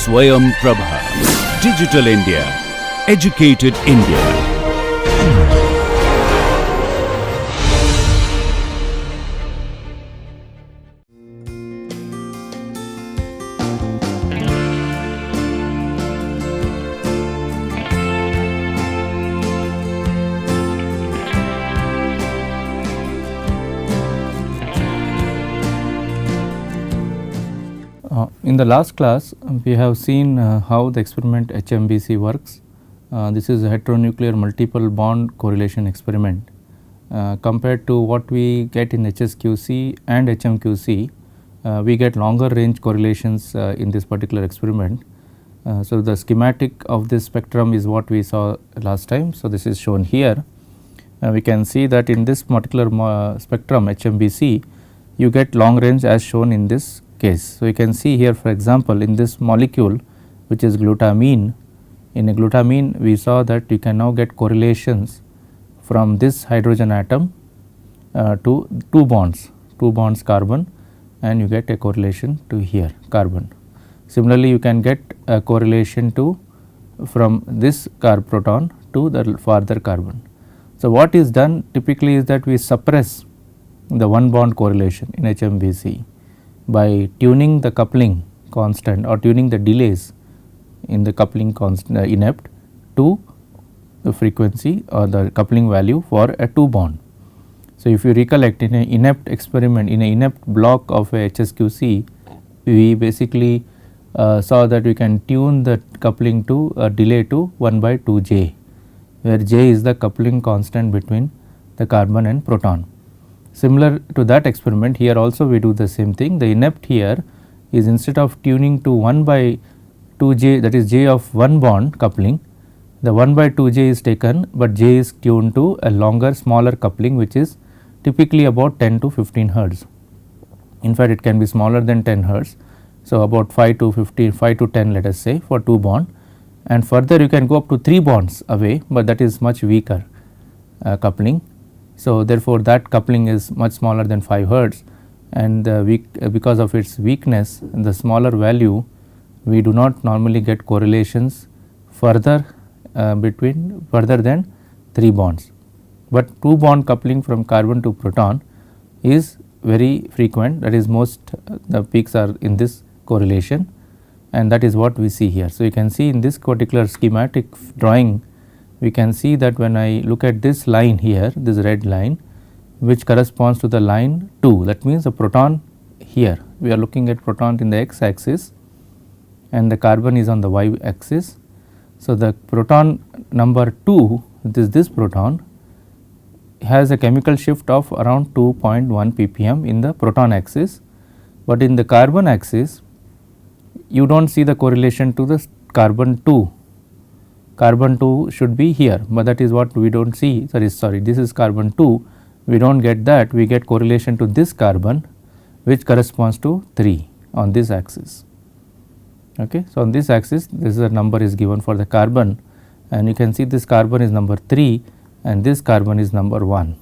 Swayam Prabha. Digital India. Educated India. In the last class, we have seen how the experiment HMBC works. This is a heteronuclear multiple bond correlation experiment. Compared to what we get in HSQC and HMQC, we get longer range correlations in this particular experiment. So, the schematic of this spectrum is what we saw last time. So, this is shown here. We can see that in this particular spectrum HMBC, you get long range as shown in this case. So, you can see here, for example, in this molecule which is glutamine, in a glutamine we saw that you can now get correlations from this hydrogen atom to two bonds carbon, and you get a correlation to here carbon. Similarly, you can get a correlation to from this proton to the further carbon. So, what is done typically is that we suppress the one bond correlation in HMBC by tuning the coupling constant or tuning the delays in the coupling constant inept to the frequency or the coupling value for a two bond. So, if you recollect, in an inept experiment, in an inept block of a HSQC, we basically saw that we can tune the coupling to a delay to 1 by 2 j, where j is the coupling constant between the carbon and proton. Similar to that experiment, here also we do the same thing. The inept here is, instead of tuning to 1 by 2 j, that is j of one bond coupling, the 1 by 2 j is taken, but j is tuned to a longer smaller coupling which is typically about 10 to 15 hertz. In fact, it can be smaller than 10 hertz. So, about 5 to 15, 5 to 10 let us say for 2 bond, and further you can go up to 3 bonds away, but that is much weaker coupling. So, therefore, that coupling is much smaller than 5 hertz, and because of its weakness, the smaller value, we do not normally get correlations further further than 3 bonds. But 2 bond coupling from carbon to proton is very frequent, that is most the peaks are in this correlation, and that is what we see here. So, you can see in this particular schematic drawing, we can see that when I look at this line here, this red line which corresponds to the line 2, that means the proton here, we are looking at proton in the x axis and the carbon is on the y axis. So, the proton number 2, this proton has a chemical shift of around 2.1 ppm in the proton axis, but in the carbon axis you do not see the correlation to the carbon 2. Carbon 2 should be here, but that is what we do not see. Sorry, this is carbon 2, we do not get that, we get correlation to this carbon which corresponds to 3 on this axis. Okay. So, on this axis, this is a number is given for the carbon, and you can see this carbon is number 3 and this carbon is number 1.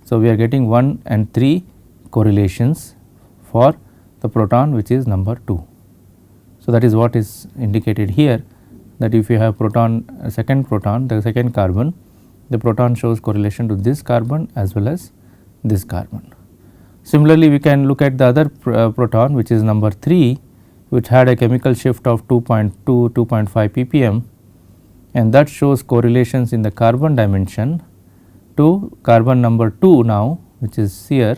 So, we are getting 1 and 3 correlations for the proton which is number 2. So, that is what is indicated here, that if you have proton, second proton, the second carbon, the proton shows correlation to this carbon as well as this carbon. Similarly, we can look at the other proton which is number 3, which had a chemical shift of 2.2, 2.5 ppm, and that shows correlations in the carbon dimension to carbon number 2 now, which is here,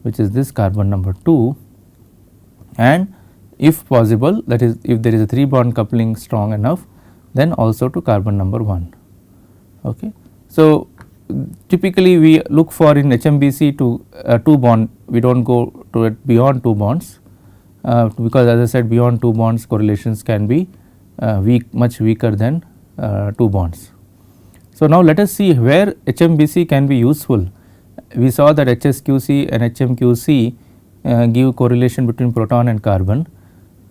which is this carbon number 2, and if possible, that is if there is a 3 bond coupling strong enough, then also to carbon number 1. Okay. So, typically we look for in HMBC to 2 bond, we do not go to it beyond 2 bonds, because as I said, beyond 2 bonds correlations can be much weaker than 2 bonds. So, now let us see where HMBC can be useful. We saw that HSQC and HMQC give correlation between proton and carbon,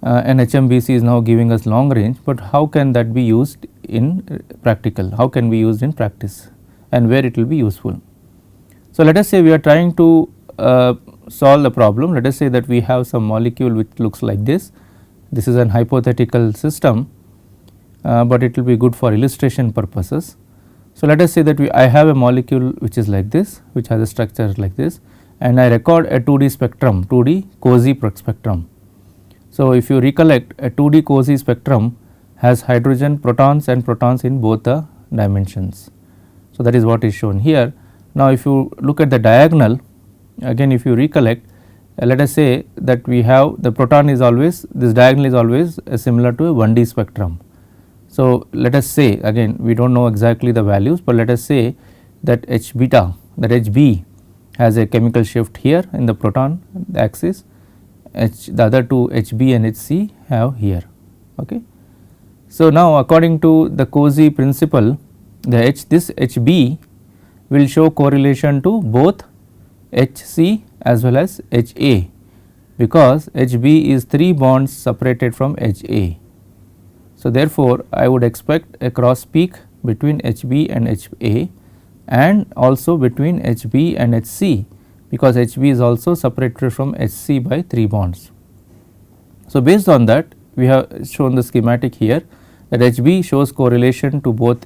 and HMBC is now giving us long range, but how can that be used in practical, how can be used in practice and where it will be useful. So, let us say we are trying to solve the problem. Let us say that we have some molecule which looks like this, This is an hypothetical system, but it will be good for illustration purposes. So, let us say that I have a molecule which is like this, which has a structure like this, and I record a 2D spectrum, 2D cozy spectrum. So, if you recollect, a 2D cozy spectrum has hydrogen protons and protons in both the dimensions. So, that is what is shown here. Now, if you look at the diagonal, again if you recollect, let us say that we have the proton is always, this diagonal is always similar to a 1D spectrum. So, let us say, again we do not know exactly the values, but let us say that H beta, that Hb has a chemical shift here in the proton axis, the other two Hb and Hc have here. Okay. So, now according to the cozy principle, this Hb will show correlation to both Hc as well as Ha, because Hb is 3 bonds separated from Ha. So, therefore, I would expect a cross peak between Hb and Ha and also between Hb and Hc, because Hb is also separated from Hc by 3 bonds. So, based on that, we have shown the schematic here that Hb shows correlation to both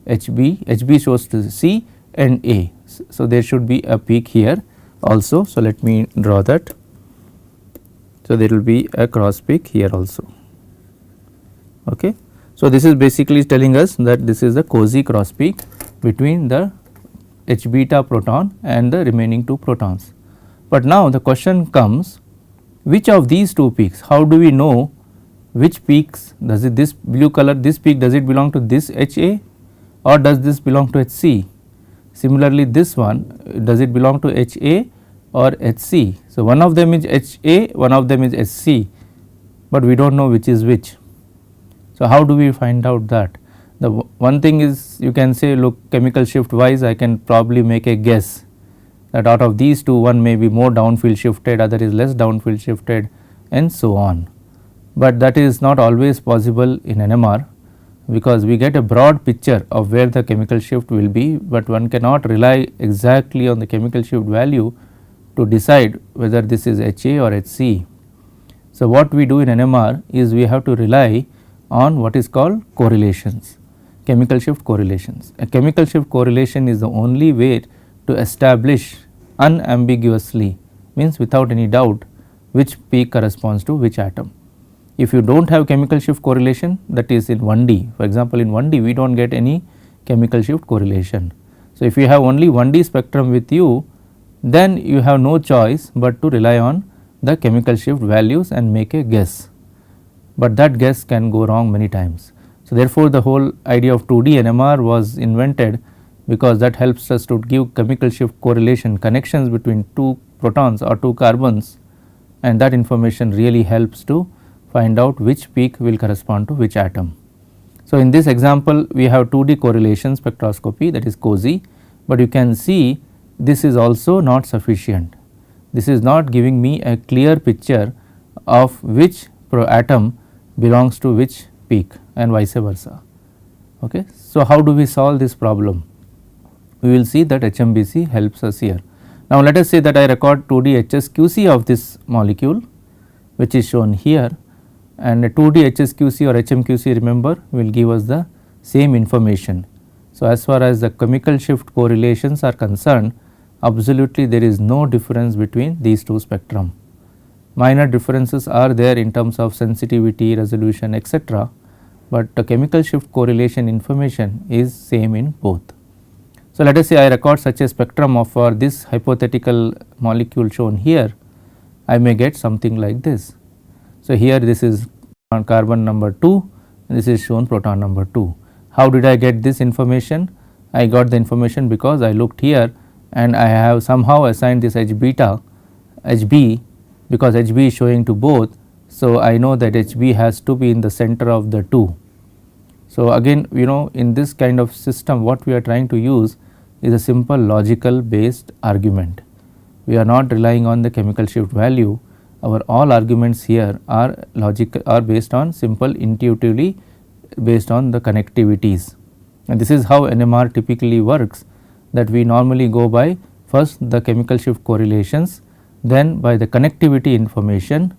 Hb shows to C and A. So, there should be a peak here also. So, let me draw that. So, there will be a cross peak here also. Okay. So, this is basically telling us that this is the cozy cross peak between the H beta proton and the remaining 2 protons. But now the question comes, which of these 2 peaks, how do we know which peaks, does it this blue color, this peak, does it belong to this Ha or does this belong to Hc? Similarly, this one, does it belong to Ha or Hc? So, one of them is Ha, one of them is Hc, but we do not know which is which. So, how do we find out that? The one thing is, you can say, look, chemical shift wise I can probably make a guess that out of these 2, one may be more downfield shifted, other is less downfield shifted and so on. But that is not always possible in NMR, because we get a broad picture of where the chemical shift will be, but one cannot rely exactly on the chemical shift value to decide whether this is Ha or Hc. So, what we do in NMR is we have to rely on what is called correlations, chemical shift correlations. A chemical shift correlation is the only way to establish unambiguously, means without any doubt, which peak corresponds to which atom. If you do not have chemical shift correlation, that is in 1D, for example, in 1D we do not get any chemical shift correlation. So, if you have only 1D spectrum with you, then you have no choice but to rely on the chemical shift values and make a guess, but that guess can go wrong many times. So, therefore, the whole idea of 2D NMR was invented, because that helps us to give chemical shift correlation connections between 2 protons or 2 carbons, and that information really helps to find out which peak will correspond to which atom. So, in this example we have 2D correlation spectroscopy, that is cozy, but you can see this is also not sufficient. This is not giving me a clear picture of which atom belongs to which peak and vice versa. Okay. So, how do we solve this problem? We will see that HMBC helps us here. Now, let us say that I record 2D HSQC of this molecule, which is shown here, and a 2D HSQC or HMQC, remember, will give us the same information. So, as far as the chemical shift correlations are concerned, absolutely there is no difference between these 2 spectrum. Minor differences are there in terms of sensitivity, resolution, etc., but the chemical shift correlation information is same in both. So, let us say I record such a spectrum of for this hypothetical molecule shown here, I may get something like this. So, here this is on carbon number 2 and this is shown proton number 2. How did I get this information? I got the information because I looked here and I have somehow assigned this H beta, Hb, because Hb is showing to both. So, I know that Hb has to be in the center of the 2. So, again, you know, in this kind of system what we are trying to use is a simple logical based argument. We are not relying on the chemical shift value. Our all arguments here are based on simple intuitively based on the connectivities, and this is how NMR typically works, that we normally go by first the chemical shift correlations, then by the connectivity information,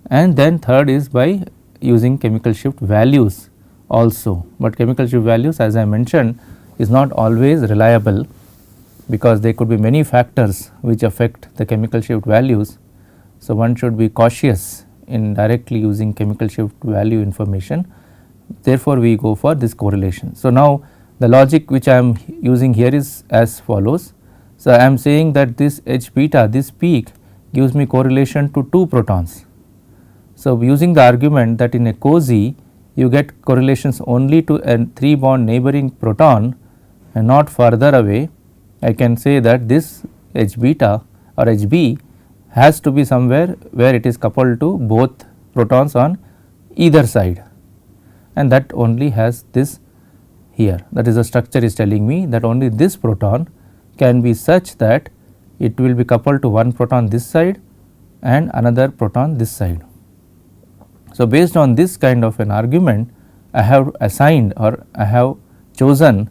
and then third is by using chemical shift values also, but chemical shift values as I mentioned is not always reliable, because there could be many factors which affect the chemical shift values. So, one should be cautious in directly using chemical shift value information, therefore, we go for this correlation. So, now the logic which I am using here is as follows. So, I am saying that this H beta, this peak gives me correlation to 2 protons. So, using the argument that in a cozy you get correlations only to a 3 bond neighboring proton and not further away, I can say that this H beta or H b has to be somewhere where it is coupled to both protons on either side, and that only has this here. That is, the structure is telling me that only this proton can be such that it will be coupled to one proton this side and another proton this side. So, based on this kind of an argument, I have assigned or I have chosen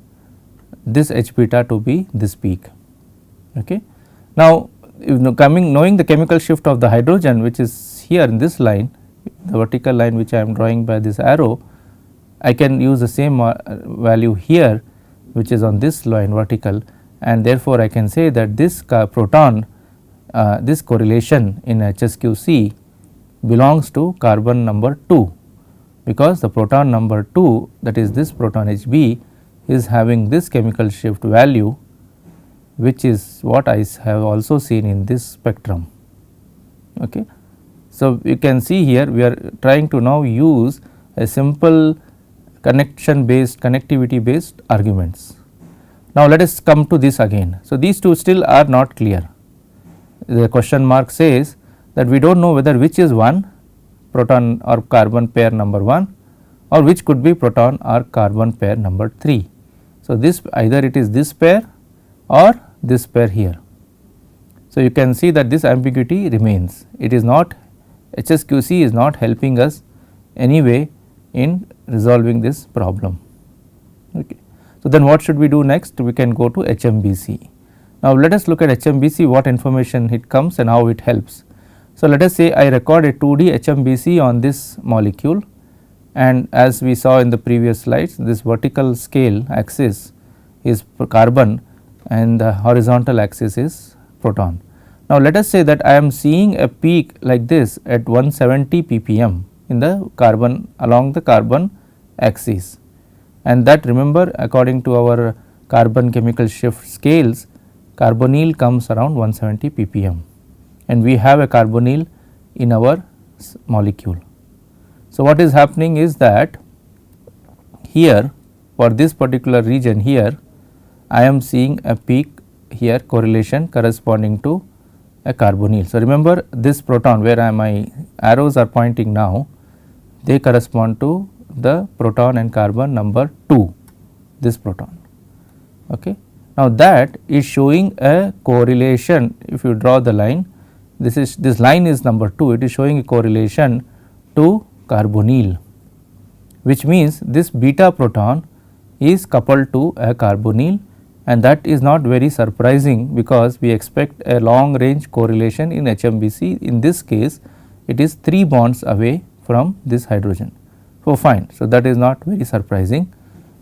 this H beta to be this peak. Okay. Now, knowing the chemical shift of the hydrogen, which is here in this line, the vertical line which I am drawing by this arrow, I can use the same value here which is on this line vertical, and therefore, I can say that this proton, this correlation in HSQC belongs to carbon number 2, because the proton number 2, that is this proton Hb, is having this chemical shift value, which is what I have also seen in this spectrum. Okay. So, you can see here we are trying to now use a simple connectivity based arguments. Now, let us come to this again. So, these two still are not clear. The question mark says that we do not know whether which is one proton or carbon pair number 1 or which could be proton or carbon pair number 3. So, this either it is this pair or this pair here. So, you can see that this ambiguity remains. It is not, HSQC is not helping us anyway in resolving this problem. Okay. So, then what should we do next? We can go to HMBC. Now, let us look at HMBC, what information it comes and how it helps. So, let us say I record a 2D HMBC on this molecule, and as we saw in the previous slides, this vertical scale axis is carbon and the horizontal axis is proton. Now, let us say that I am seeing a peak like this at 170 ppm in the carbon along the carbon axis, and that, remember, according to our carbon chemical shift scales, carbonyl comes around 170 ppm, and we have a carbonyl in our molecule. So, what is happening is that here for this particular region here, I am seeing a peak here correlation corresponding to a carbonyl. So, remember this proton where my arrows are pointing now, they correspond to the proton and carbon number 2, this proton. Okay. Now, that is showing a correlation. If you draw the line, this line is number 2, it is showing a correlation to carbonyl, which means this beta proton is coupled to a carbonyl, and that is not very surprising because we expect a long range correlation in HMBC. In this case, it is 3 bonds away from this hydrogen. So, fine. So, that is not very surprising,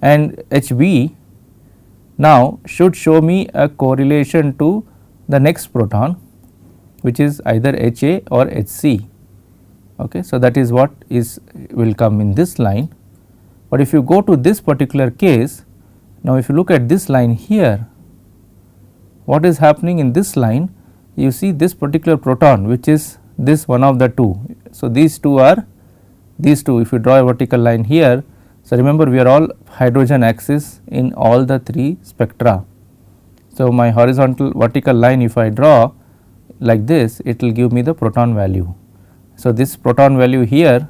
and HB now should show me a correlation to the next proton, which is either HA or HC. Okay. So, that is what will come in this line, but if you go to this particular case, now if you look at this line here, what is happening in this line? You see this particular proton, which is this one of the two. So, these two are these two. If you draw a vertical line here, so remember we are all hydrogen axis in all the 3 spectra. So, my horizontal vertical line, if I draw like this, it will give me the proton value. So, this proton value here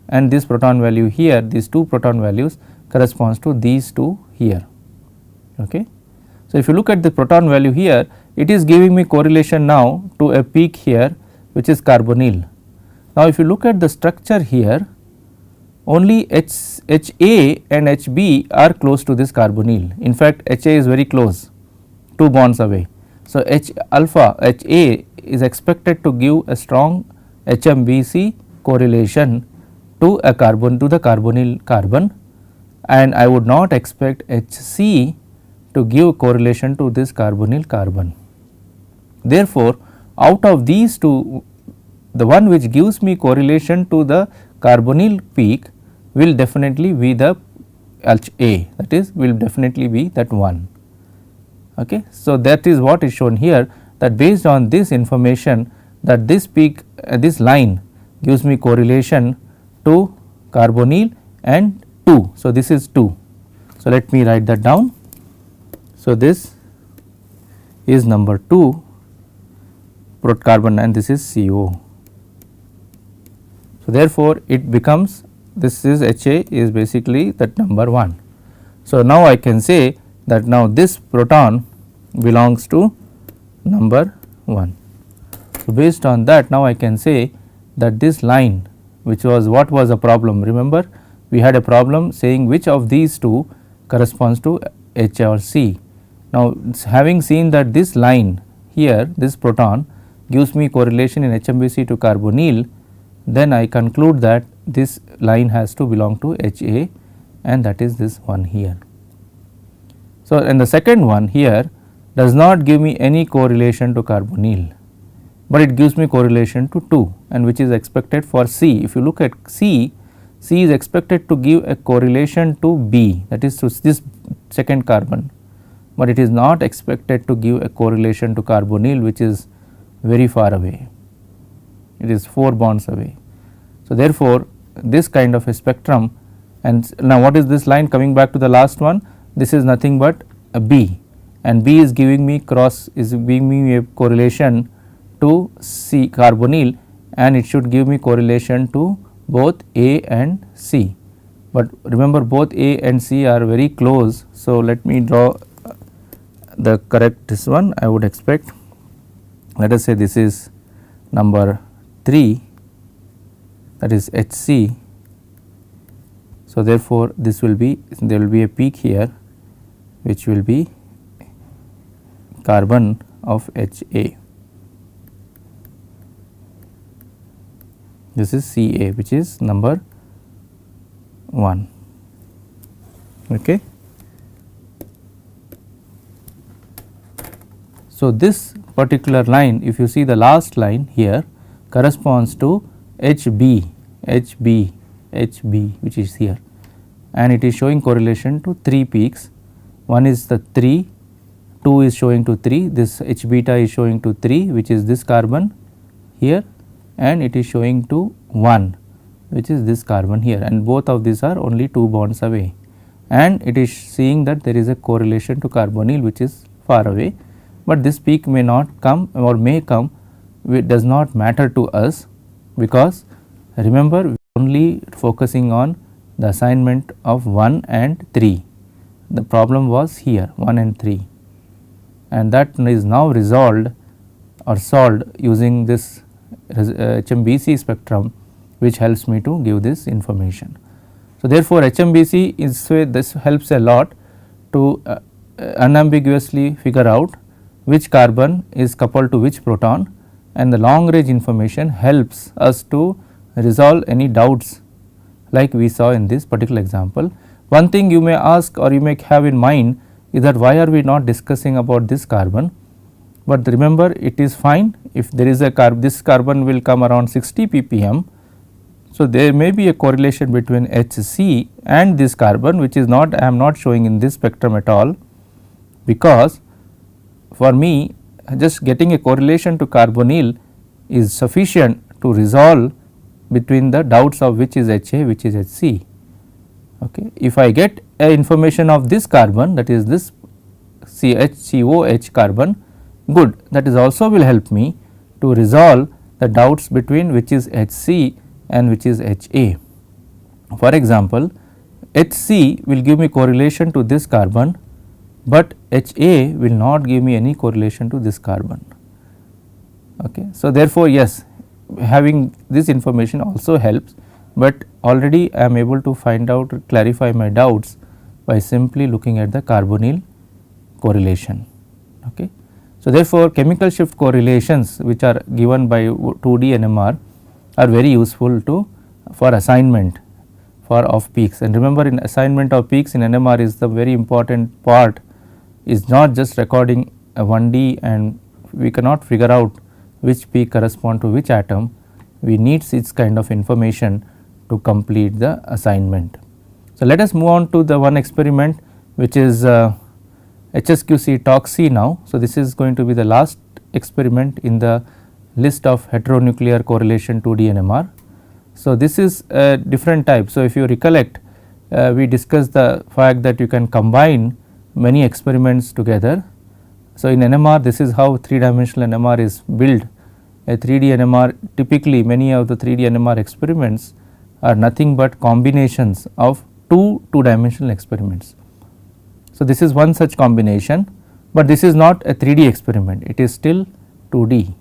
and this proton value here, these 2 proton values corresponds to these 2 here. Okay. So, if you look at the proton value here, it is giving me correlation now to a peak here, which is carbonyl. Now, if you look at the structure here, only HA and HB are close to this carbonyl. In fact, HA is very close, 2 bonds away. So, H alpha HA is expected to give a strong HMBC correlation to a carbon to the carbonyl carbon, and I would not expect HC to give correlation to this carbonyl carbon. Therefore, out of these two, the one which gives me correlation to the carbonyl peak will definitely be the HA, that is will definitely be that one. Okay. So, that is what is shown here, that based on this information that this peak this line gives me correlation to carbonyl and 2. So, this is 2. So, let me write that down. So, this is number 2 carbon and this is CO. So, therefore, it becomes this is HA is basically that number 1. So, now I can say that now this proton belongs to number 1. So, based on that now I can say that this line, which was what was a problem, remember we had a problem saying which of these two corresponds to H or C. Now, having seen that this line here, this proton gives me correlation in HMBC to carbonyl, then I conclude that this line has to belong to HA, and that is this one here. So, and the second one here does not give me any correlation to carbonyl, but it gives me correlation to 2, and which is expected for C. If you look at C, C is expected to give a correlation to B, that is to this second carbon, but it is not expected to give a correlation to carbonyl, which is very far away, it is 4 bonds away. So, therefore, this kind of a spectrum, and now what is this line coming back to the last one, this is nothing but a B, and B is giving me giving me a correlation to C carbonyl, and it should give me correlation to both A and C, but remember both A and C are very close. So, let me draw the correct this one. I would expect, let us say this is number 3, that is HC. So, therefore, this will be, there will be a peak here which will be carbon of HA. This is Ca, which is number 1. Okay. So, this particular line, if you see the last line here, corresponds to HB, HB, HB, which is here, and it is showing correlation to 3 peaks. One is the 3, 2 is showing to 3, this H beta is showing to 3, which is this carbon here, and it is showing to 1, which is this carbon here, and both of these are only 2 bonds away, and it is seeing that there is a correlation to carbonyl which is far away, but this peak may not come or may come, it does not matter to us, because remember we are only focusing on the assignment of 1 and 3. The problem was here 1 and 3, and that is now resolved or solved using this HMBC spectrum, which helps me to give this information. So, therefore, HMBC is this helps a lot to unambiguously figure out which carbon is coupled to which proton, and the long range information helps us to resolve any doubts like we saw in this particular example. One thing you may ask or you may have in mind is that why are we not discussing about this carbon, but remember it is fine if there is a this carbon will come around 60 ppm. So, there may be a correlation between HC and this carbon, which is not I am not showing in this spectrum at all, because for me just getting a correlation to carbonyl is sufficient to resolve between the doubts of which is HA, which is HC. Okay. If I get a information of this carbon, that is this CHCOH carbon, good, that is also will help me to resolve the doubts between which is HC and which is HA. For example, HC will give me correlation to this carbon, but HA will not give me any correlation to this carbon. Okay. So, therefore, yes, having this information also helps, but already I am able to find out clarify my doubts by simply looking at the carbonyl correlation. Okay. So, therefore, chemical shift correlations which are given by 2D NMR are very useful to for assignment for of peaks. And remember, in assignment of peaks in NMR is the very important part is not just recording a 1D and we cannot figure out which peak correspond to which atom. We need this kind of information to complete the assignment. So, let us move on to the one experiment which is HSQC TOC now. So, this is going to be the last experiment in the list of heteronuclear correlation 2D NMR. So, this is a different type. So, if you recollect, we discussed the fact that you can combine many experiments together. So, in NMR this is how 3-dimensional NMR is built. A 3D NMR, typically many of the 3D NMR experiments are nothing but combinations of two 2-dimensional experiments. So, this is one such combination, but this is not a 3D experiment, it is still 2D,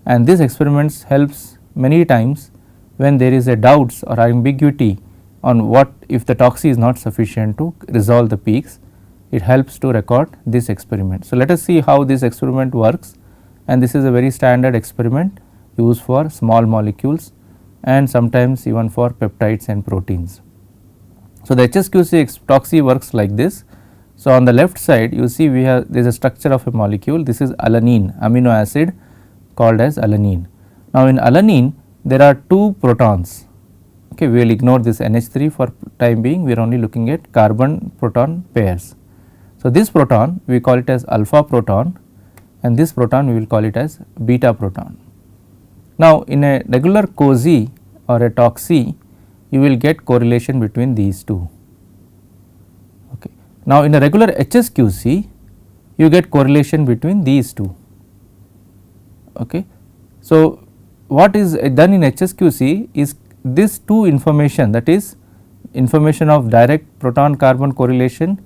and this experiments helps many times when there is a doubts or ambiguity on what if the TOC is not sufficient to resolve the peaks, it helps to record this experiment. So, let us see how this experiment works, and this is a very standard experiment used for small molecules and sometimes even for peptides and proteins. So, the HSQC TOC works like this. So, on the left side you see we have there is a structure of a molecule, this is alanine, amino acid called as alanine. Now, in alanine there are 2 protons, okay, we will ignore this NH3 for time being, we are only looking at carbon proton pairs. So, this proton we call it as alpha proton and this proton we will call it as beta proton. Now, in a regular COSY or a TOC you will get correlation between these two. Okay. Now, in a regular HSQC you get correlation between these two. Okay. So, what is done in HSQC is this two information, that is information of direct proton carbon correlation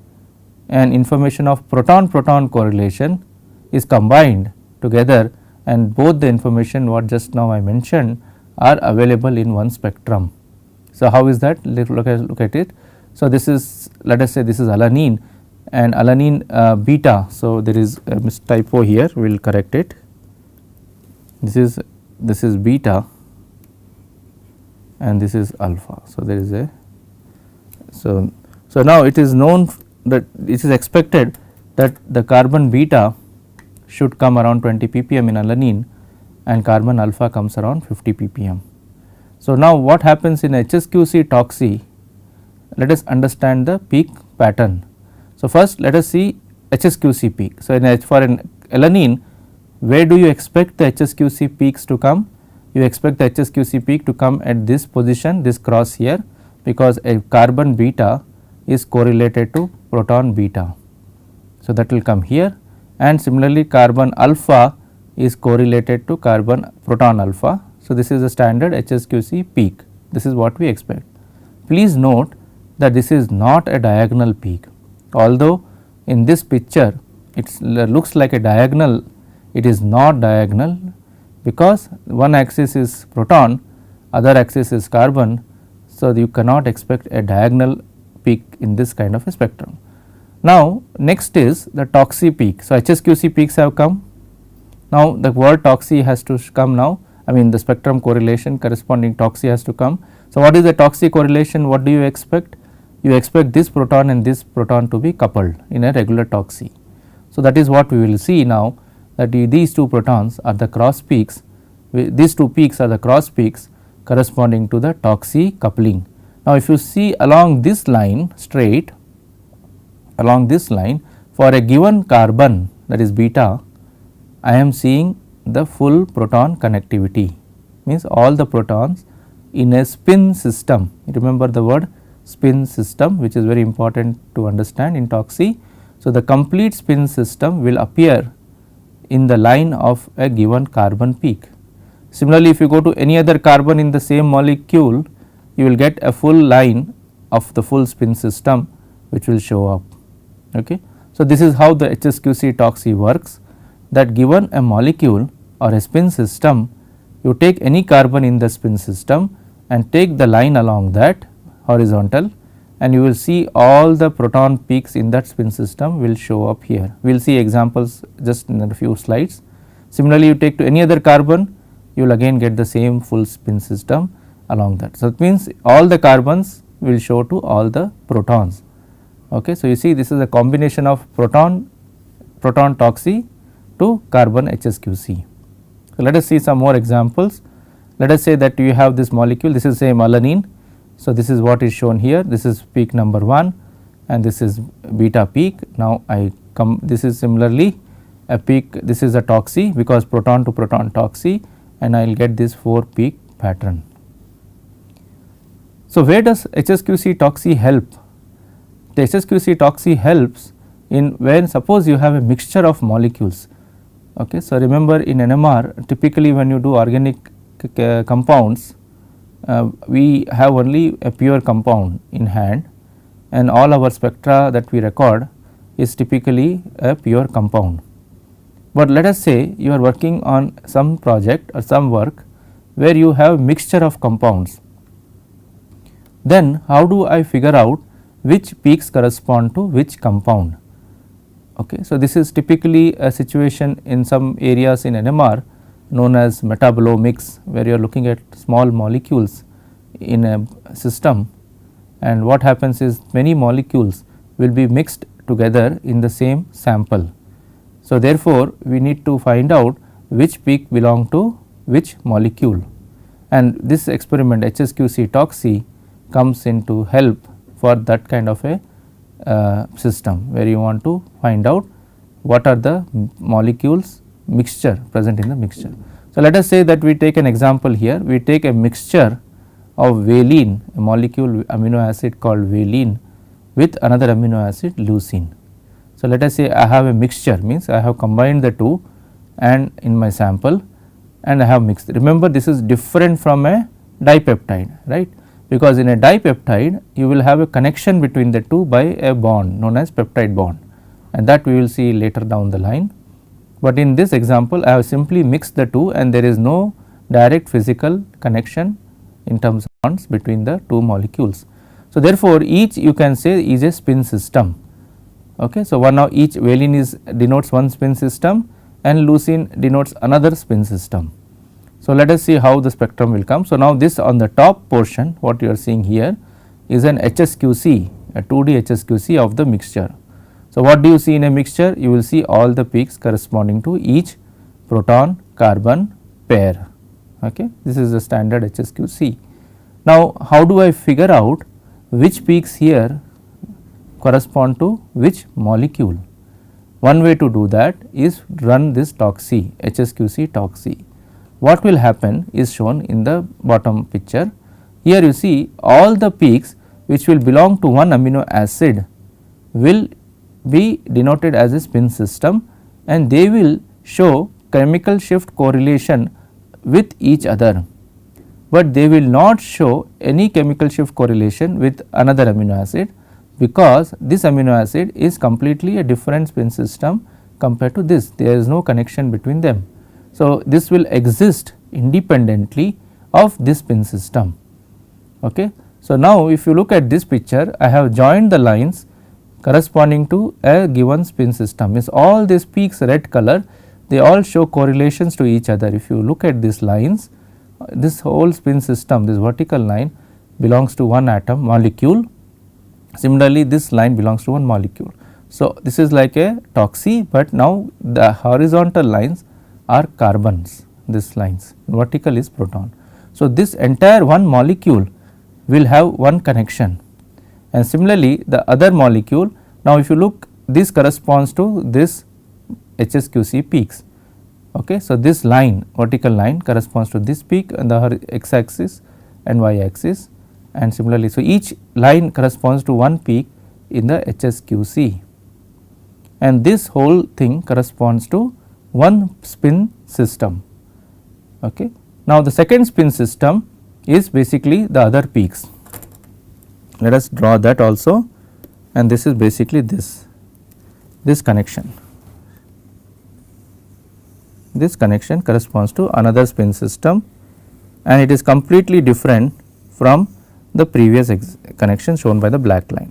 and information of proton proton correlation is combined together, and both the information what just now I mentioned are available in one spectrum. So, how is that? Let us look at it. So, this is, let us say this is alanine and alanine beta. So, there is a typo here, we will correct it. This is beta and this is alpha. So, there is a so now it is known that it is expected that the carbon beta should come around 20 ppm in alanine and carbon alpha comes around 50 ppm. So, now what happens in HSQC TOC? Let us understand the peak pattern. So, first let us see HSQC peak. So, for an alanine, where do you expect the HSQC peaks to come? You expect the HSQC peak to come at this position, this cross here, because a carbon beta is correlated to proton beta. So, that will come here, and similarly carbon alpha is correlated to carbon proton alpha. So, this is a standard HSQC peak, this is what we expect. Please note that this is not a diagonal peak, although in this picture it looks like a diagonal, it is not diagonal because one axis is proton, other axis is carbon. So, you cannot expect a diagonal peak in this kind of a spectrum. Now, next is the TOC peak. So, HSQC peaks have come. Now, the word TOC has to come now, I mean the spectrum correlation corresponding TOC has to come. So, what is the TOC correlation? What do you expect? You expect this proton and this proton to be coupled in a regular TOC. So, that is what we will see now, that these two protons are the cross peaks, these two peaks are the cross peaks corresponding to the TOC coupling. Now, if you see along this line straight, along this line for a given carbon, that is beta, I am seeing the full proton connectivity, means all the protons in a spin system. Remember the word spin system, which is very important to understand in TOC. So, the complete spin system will appear in the line of a given carbon peak. Similarly, if you go to any other carbon in the same molecule, you will get a full line of the full spin system which will show up. Okay. So, this is how the HSQC TOC works, that given a molecule or a spin system, you take any carbon in the spin system and take the line along that horizontal, and you will see all the proton peaks in that spin system will show up here. We will see examples just in a few slides. Similarly, you take to any other carbon, you will again get the same full spin system along that. So, it means all the carbons will show to all the protons. Okay. So, you see this is a combination of proton toxi to carbon HSQC. So, let us see some more examples. Let us say that you have this molecule, this is say alanine. So, this is what is shown here, this is peak number 1 and this is beta peak. Now, this is similarly a peak, this is a toxi because proton to proton toxi, and I will get this 4 peak pattern. So, where does HSQC toxi help? The HSQC toxi helps in when suppose you have a mixture of molecules. Okay. So, remember in NMR typically when you do organic compounds, we have only a pure compound in hand, and all our spectra that we record is typically a pure compound. But let us say you are working on some project or some work where you have mixture of compounds, then how do I figure out which peaks correspond to which compound? Okay. So, this is typically a situation in some areas in NMR known as metabolomics, where you are looking at small molecules in a system, and what happens is many molecules will be mixed together in the same sample. So, therefore, we need to find out which peak belong to which molecule, and this experiment HSQC toxi comes into help for that kind of a system, where you want to find out what are the molecules mixture present in the mixture. So, let us say that we take an example here, we take a mixture of valine, a molecule amino acid called valine with another amino acid leucine. So, let us say I have a mixture, means I have combined the two and in my sample and I have mixed. Remember, this is different from a dipeptide, right, because in a dipeptide you will have a connection between the two by a bond known as peptide bond, and that we will see later down the line. But in this example I have simply mixed the two and there is no direct physical connection in terms of bonds between the two molecules. So, therefore, each you can say is a spin system. Okay. So, one of each valine is denotes one spin system and leucine denotes another spin system. So, let us see how the spectrum will come. So, now this on the top portion what you are seeing here is an HSQC, a 2D HSQC of the mixture. So, what do you see in a mixture? You will see all the peaks corresponding to each proton carbon pair. Okay. This is the standard HSQC. Now, how do I figure out which peaks here correspond to which molecule? One way to do that is run this toxi, HSQC toxi. What will happen is shown in the bottom picture. Here you see all the peaks which will belong to one amino acid will be denoted as a spin system, and they will show chemical shift correlation with each other, but they will not show any chemical shift correlation with another amino acid, because this amino acid is completely a different spin system compared to this, there is no connection between them. So, this will exist independently of this spin system. Okay. So, now if you look at this picture, I have joined the lines corresponding to a given spin system, means all these peaks red color, they all show correlations to each other. If you look at these lines, this whole spin system, this vertical line belongs to one atom molecule. Similarly, this line belongs to one molecule. So, this is like a toxi, but now the horizontal lines are carbons, these lines, vertical is proton. So, this entire one molecule will have one connection, and similarly the other molecule. Now, if you look, this corresponds to this HSQC peaks. Okay. So, this line, vertical line corresponds to this peak on the x axis and y axis, and similarly. So, each line corresponds to one peak in the HSQC, and this whole thing corresponds to one spin system. Okay. Now, the second spin system is basically the other peaks. Let us draw that also, and this is basically this connection. This connection corresponds to another spin system, and it is completely different from the previous connection shown by the black line.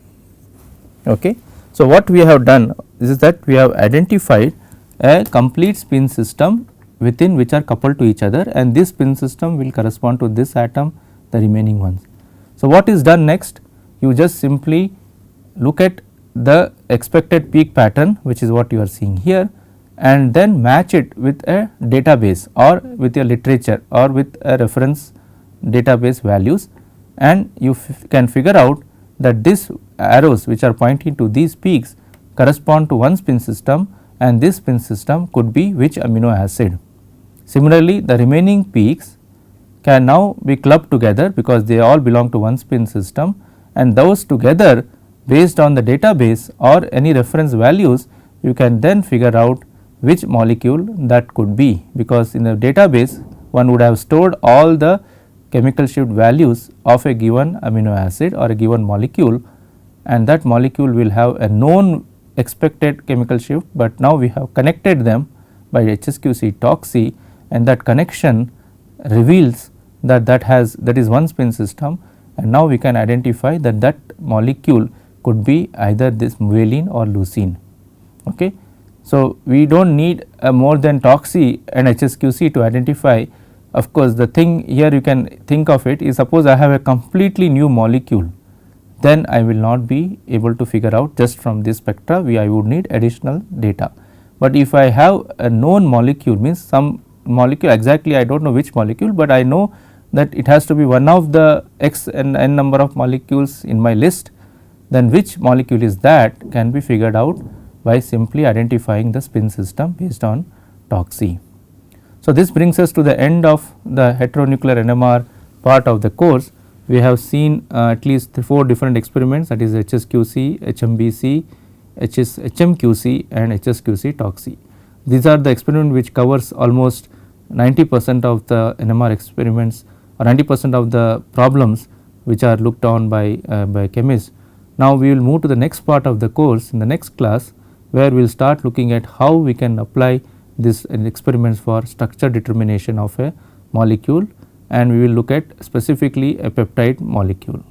Okay. So, what we have done is that we have identified a complete spin system within which are coupled to each other, and this spin system will correspond to this atom, the remaining ones. So, what is done next? You just simply look at the expected peak pattern, which is what you are seeing here, and then match it with a database or with a literature or with a reference database values, and you can figure out that these arrows which are pointing to these peaks correspond to one spin system, and this spin system could be which amino acid. Similarly, the remaining peaks can now be clubbed together because they all belong to one spin system, and those together based on the database or any reference values you can then figure out which molecule that could be, because in the database one would have stored all the chemical shift values of a given amino acid or a given molecule, and that molecule will have a known expected chemical shift, but now we have connected them by HSQC TOC, and that connection reveals that that is one spin system, and now we can identify that that molecule could be either this valine or leucine. Okay. So, we do not need more than TOC and HSQC to identify. Of course, the thing here you can think of it is, suppose I have a completely new molecule, then I will not be able to figure out just from this spectra, I would need additional data. But if I have a known molecule, means some molecule exactly I do not know which molecule, but I know that it has to be one of the x and n number of molecules in my list, then which molecule is that can be figured out by simply identifying the spin system based on TOC. So, this brings us to the end of the heteronuclear NMR part of the course. We have seen at least 4 different experiments, that is HSQC, HMBC, HMQC and HSQC TOC. These are the experiment which covers almost 90% of the NMR experiments or 90% of the problems which are looked on by chemists. Now, we will move to the next part of the course in the next class, where we will start looking at how we can apply this experiments for structure determination of a molecule, and we will look at specifically a peptide molecule.